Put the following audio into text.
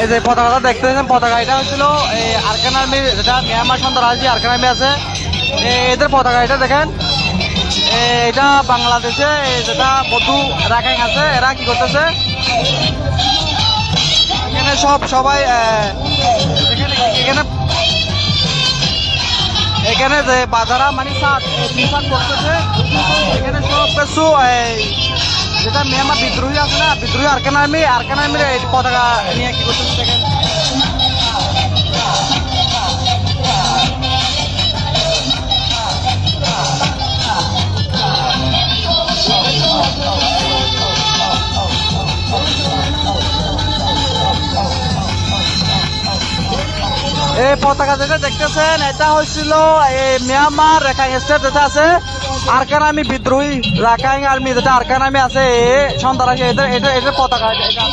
এই যে পতাকাটা দেখতেছেন, পতাকা এটা হচ্ছিল এই আরাকান আর্মি, যেটা মিয়ানমার সন্ত্রাসী আরাকান আর্মি আছে, এদের পতাকা এটা দেখেন। এটা বাংলাদেশে যেটা বধু রাখাইন আছে, এরা কি করতেছে এখানে সবাই এখানে এখানে যে বাজারা মানে টি-শার্ট করতেছে, এখানে সব কিছু যেটা মিয়ানমার বিদ্রোহী আছে না, বিদ্রোহী আরাকান আর্মির এই পতাকা নিয়ে কি করতেছে দেখেন। এই পতাকা যেটা দেখতেছেন, এটা হয়েছিল মিয়ানমার রাখাইন স্টেট যেটা আছে আরাকান আর্মি বিদ্রোহী রাখাইন আর্মি, যেটা আরাকান আর্মি আছে সন্ত্রাসী, এদের পতাকা এটা